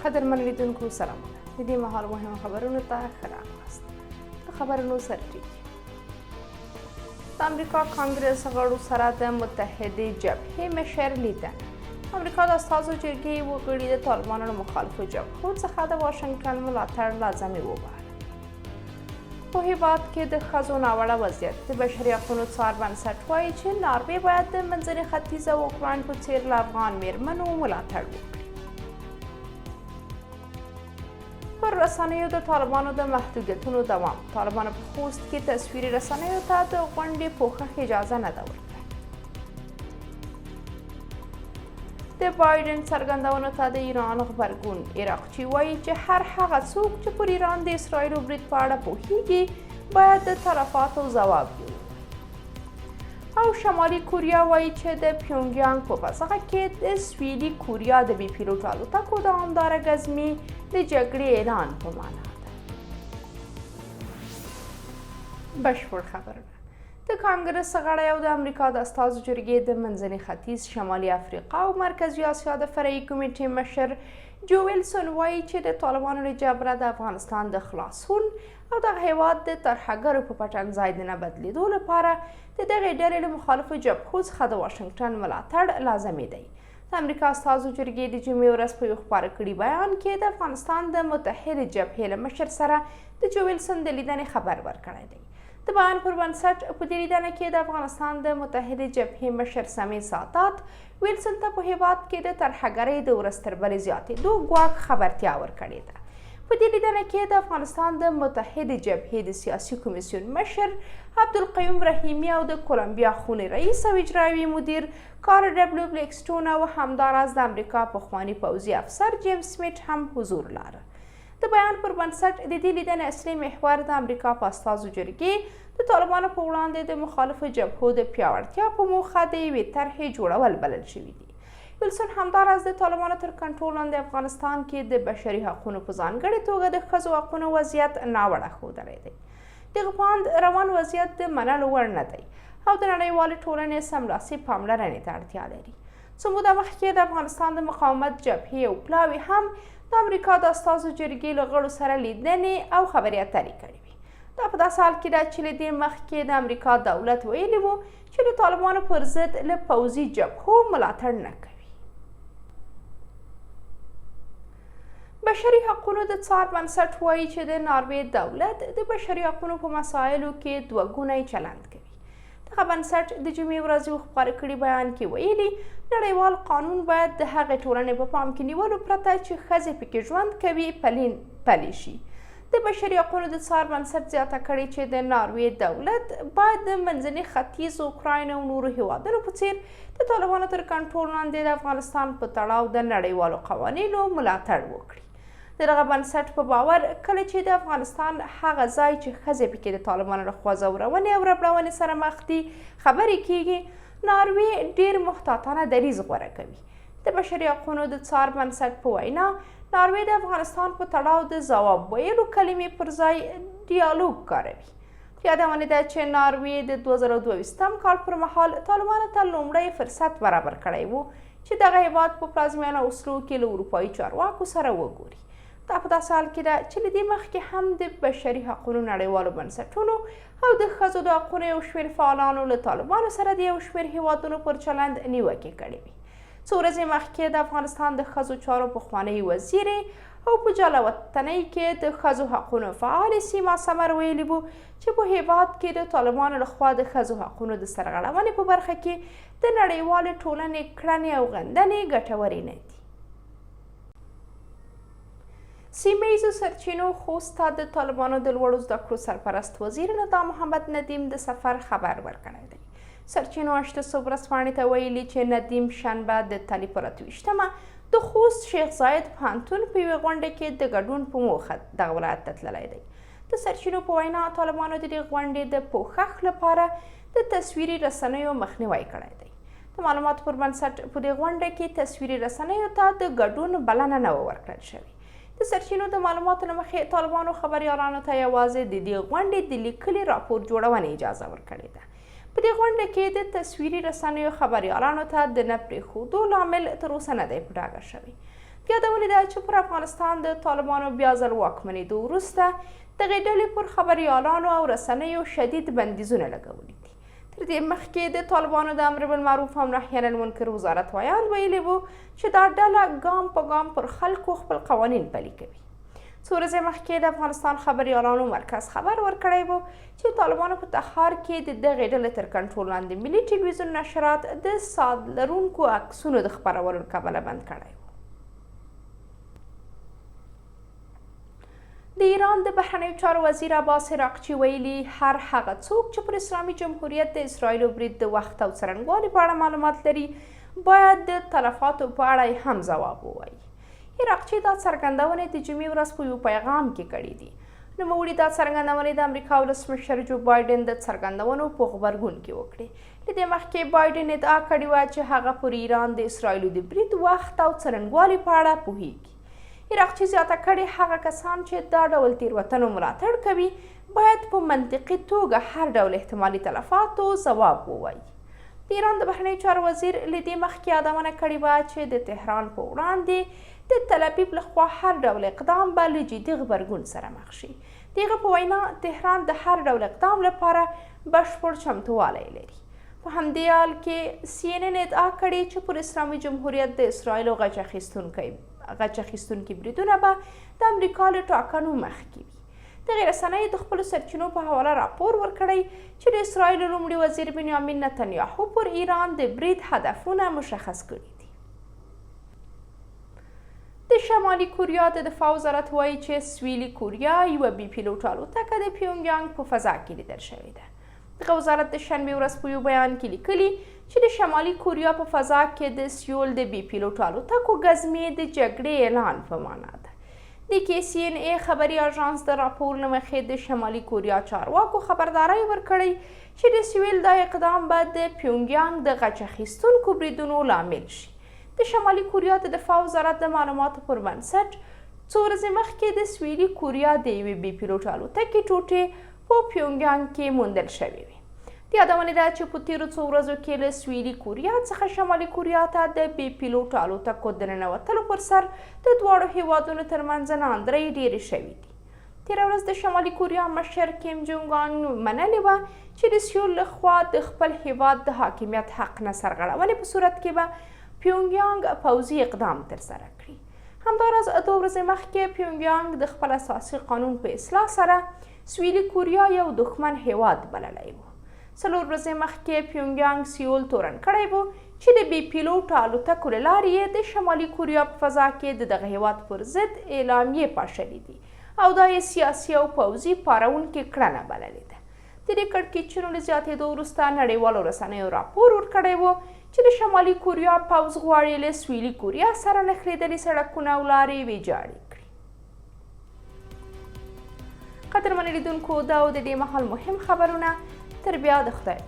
قدرمن لیدونکو سلامونه. د دې مهال مهمو خبرونو ته ښه راغلاست. د خبرونو سرټیټ. د امریکا کانګرس غړو سره د متحدې جبهې مشر لیدنه. امریکا د استازو جرګې وګړي د طالبانو مخالفو جبهو څخه د واشنګټن ملاتړ لازمي وباله. په هېواد کې د ښځو ناوړه وضعیت د بشري حقونو څار بنسټ وایي چې ناروې باید د منځني ختیځ او اوکراین په څېر له افغان میرمنو ملاتړ وکړي. پر رسنیو د طالبانو د محدودیتونو دوام. طالبانو په خوست کې تصویري رسنیو ته د غونډې پوښښ اجازه نه ده ورکړې. د بایدن څرګندونو ته د ایران غبرګون. عراقچي وایي چې هر هغه څوک چې پر ایران د اسرائیلو برید په اړه پوهیږي باید د تلفاتو ځواب ووایي. او شمالي کوریا وایي چې د پیونګیانګ په فضا کې د سویلي کوریا د بې پیلوټ الوتکو دوامداره ګزمې د جګړې اعلان په معنا ده. بشپړ خبرونه. د کانګرس غړی او د امریکا د استازو جرګې د منځني ختیځ، شمالي افریقا او مرکزي اسیا د فرعي کمیټې مشر جو ویلسون وایي چې د طالبانو له جبره د افغانستان د خلاصون او دغه هیواد د ترهګرو په پټنځای د نه بدلیدو لپاره د دغې ډلې له مخالفو جبهو څخه د واشنګټن ملاتړ لازمي دی. د امریکا استازو جرګې د جمعې ورځ په یو خپاره کړي بیان کې د افغانستان د متحدې جبهې له مشر سره د جو ویلسون د لیدنې خبر ورکړی دی. د بیان پر بنسټ په دې لیدنه کې د افغانستان د متحدې جبهې مشر سمیع سادات ویلسون ته په هېواد کې د ترهګرۍ د ورځ تر بلې زیاتېدو ګواښ خبرتیا ورکړې ده. په دې لیدنه کې د افغانستان د متحدې جبهې د سیاسي کمیسیون مشر عبدالقیوم رحیمي او د کولمبیا خونې رئیس او اجرایوي مدیر کار ډبلیو بلیکسټون او همداراز د امریکا پخواني پوځي افسر جیمز سمیت هم حضور لاره. د بیان پر بنسټ د دې لیدنې اصلي محور د امریکا په استازو جرګې د طالبانو په وړاندې د مخالفو جبهو د پیاوړتیا په موخه د یوې طرحې جوړول بلل شوي دي. ویلسون همداراز د طالبانو تر کنټرول لاندې افغانستان کې د بشري حقونو په ځانګړې توګه د ښځو حقونو وضعیت ناوړه ښودلی دی. دغه پاند روان وضعیت د منلو وړ نه دی او د نړیوالې ټولنې سملاسي پاملرنې ته اړتیا لري. څه موده مخکې د افغانستان د مقاومت جبهې او پلاوي هم د امریکا د استازو جرګې له غړو سره لیدنې او خبرې اترې کړې وې. دا په داسې حال کې ده چې له دې مخکې د امریکا دولت ویلي و چې د طالبانو پر ضد له پوځي جبهو ملاتړ نه کوي. بشري حقونو د څار بنسټ وایي چې د ناروې دولت د بشري حقونو په مسایلو کې دوه ګونی چلند کوي. دغه بنسټ د جمعې ورځ یو خپاره کړي بیان کې ویلي نړیوال قانون باید د هغې ټولنې په پام کې نیولو پرته چې ښځې پکې ژوند کوي پلی شي. د بشري حقونو د څار بنسټ زیاته کړې چې د ناروې دولت باید د منځني ختیځ، اوکراین او نورو هیوادونو په څېر د طالبانو تر کنټرول لاندې د افغانستان په تړاو د نړیوالو قوانینو ملاتړ وکړي. د دغه بنسټ په باور کله چې د افغانستان هغه ځای چې ښځې پکې د طالبانو لخوا ځورونې او ربړونې سره مخ دي خبرې کیږي، ناروې ډېر محتاطانه دریځ غوره کوي. د بشري حقونو د څار بنسټ په وینا ناروې د افغانستان په تړاو د ځواب ویلو کلمې پر ځای ډیالوګ کاروي. یادونه ده چې ناروې د 2022 کال پر مهال طالبانو ته لومړی فرصت برابر کړی و چې دغه هیواد په پلازمینه اوسلو کې له اروپایي چارواکو سره وګوري. دا په داسې حال کې ده چې له دې مخکې هم د بشري حقونو نړیوالو بنسټونو او د ښځو د حقونو یو شمېر فعالانو له طالبانو سره د یو شمېر هیوادونو پر چلند نیوکې کړې وې. څو ورځې مخکې د افغانستان د ښځو چارو پخوانۍ وزیرې او په جلا وطنۍ کې د ښځو حقونو فعالې سیما سمر ویلي وو چې په هیواد کې د طالبانو لخوا د ښځو حقونو د سرغړونې په برخه کې د نړیوالې ټولنې کړنې او غندنې ګټورې نه دي. سیمه سرچینو خوست ته د طالبانو د لوړو زده کړو سرپرست وزیر ندا محمد ندیم د سفر خبر ورکړی دی. سرچینو 800 ورځپاڼې ته ویلي چې ندیم شنبه د تالي پر 28مه د خوست شیخ زاید پوهنتون په یوې غونډه کې د ګډون په موخه دغه ولایت ته تللی دی. د سرچینو په وینا طالبانو د دې غونډې د پوښښ لپاره د تصویري رسنیو مخنیوی کړی دی. د معلوماتو پر بنسټ په دې غونډه کې تصویري رسنیو ته د ګډون بلنه نه ورکړل شوې. د سرچینو د معلوماتو له مخې طالبانو خبریالانو ته یوازې د دې غونډې د لیکلي راپور جوړونې اجازه ورکړې ده. په دې غونډه کې د تصویري رسنیو خبریالانو ته د نه پرېښودو لامل تر اوسه نه دی په ډاګه شوی. یادونه ده چې پر افغانستان د طالبانو بیا ځل واکمنېدو وروسته دغې ډلې پر خبریالانو او رسنیو شدید بندیزونه لګولي دي. تر دې مخکې د طالبانو د امر بالمعروف او نهي عن المنکر وزارت ویان ویلي وو چې دا ډله ګام په ګام پر خلکو خپل قوانین پلي کوي. څو ورځې مخکې د افغانستان خبریالانو مرکز خبر ورکړی و چې طالبانو په تخار کې د دغې ډلې تر کنټرول لاندې ملي ټلویزیون نشرات د ساد لرونکو عکسونو د خپرولو له کبله بند کړی و. د ایران د بهرنیو چارو وزیر عباس عراقچي ویلي هر هغه څوک چې پر اسلامي جمهوریت د اسرائیلو برید د وخت او څرنګوالي په اړه معلومات لري باید د تلفاتو په اړه هم ځواب ووایي. عراقچي دا څرګندونې د جمعې ورځ په یو پیغام کې کړي دي. نوموړي دا څرګندونې د امریکا ولسمشر جو بایډن د څرګندونو په غبرګون کې وکړې. له دې مخکې بایډن ادعا کړې وه چې هغه پر ایران د اسرائیلو د برید وخت او څرنګوالي په اړه پوهیږي. عراقچي زیاته کړې هغه کسان چې دا ډول تېروتنو ملاتړ کوي باید په منطقي توګه هر ډول احتمالي تلفاتو ځواب ووایي. د ایران د بهرنیو چارو وزیر له دې مخکې یادونه کړې وه چې د تهران په وړاندې د تل ابیب لخوا هر ډول اقدام به له جدي غبرګون سره مخ شي. د هغه په وینا تهران د هر ډول اقدام لپاره بشپړ چمتووالی لري. په همدې حال کې CNN ادعا کړې چې پر اسلامي جمهوریت د اسرائیلو غچ اخیستونکي بریدونه به د امریکا له ټاکنو مخکې وي. دغې رسنیو د خپلو سرچینو په حواله راپور ورکړی چې د اسرائیلو لومړي وزیر بنیامین نتنیاهو پر ایران د برید هدفونه مشخص کړي دي. د شمالي کوریا د دفاع وزارت وایي چې سویلي کوریا یوه بې پیلوټه الوتکه د پیونګیانګ په فضا کې لیدل شوې ده. دغه وزارت د شنبې ورځ په یو بیان کې لیکلي چې د شمالي کوریا په فضا کې د سیول د بې پیلوټه الوتکو ګزمې د جګړې اعلان په معنا ده. د KCNA خبري اژانس د راپور له مخې د شمالي کوریا چارواکو خبرداری ورکړی چې د سویل دا اقدام به د پیونګیانګ د غچ اخیستونکو بریدونو لامل شي. د شمالي کوریا د دفاع وزارت د معلوماتو پر بنسټ څو ورځې مخکې د سویلي کوریا د یوې بې پیلوټه الوتکې ټوټې په پیونګیانګ کې موندل شوې وې. د یادونې ده چې په تېرو څو ورځو کې له سویلي کوریا څخه شمالي کوریا ته د بې پیلوټه الوتکو د ننوتلو پر سر د دواړو هیوادونو ترمنځ ناندرۍ ډېرې شوې دي. تېره ورځ د شمالي کوریا مشر کیم جونګ ان منلې وه چې د سیول لخوا د خپل هیواد د حاکمیت حق نه سرغړونې په صورت کې به پیونګیانګ پوځي اقدام ترسره کړي. همداراز 2 ورځې مخکې پیونګیانګ د خپل اساسي قانون په اصلاح سره سویلي کوریا یو دښمن هیواد بللی و. 4 ورځې مخکې پیونګیانګ سیول تورن کړی و چې د بې پیلوټه الوتکو له لارې یې د شمالي کوریا په فضا کې د دغه هیواد پر ضد اعلامیې پاشلي دي او دا یې سیاسي او پوځي پارونکې کړنه بللې ده. د دې کړکېچونو له زیاتېدو وروسته نړیوالو رسنیو راپور ورکړی و چې د شمالي کوریا پوځ غواړي له سویلي کوریا سره نښلېدلي سړکونه او لارې ویجاړې کړي. قدرمنو لیدونکو دا و د دې مهال مهم خبرونه. تر بیا د خدای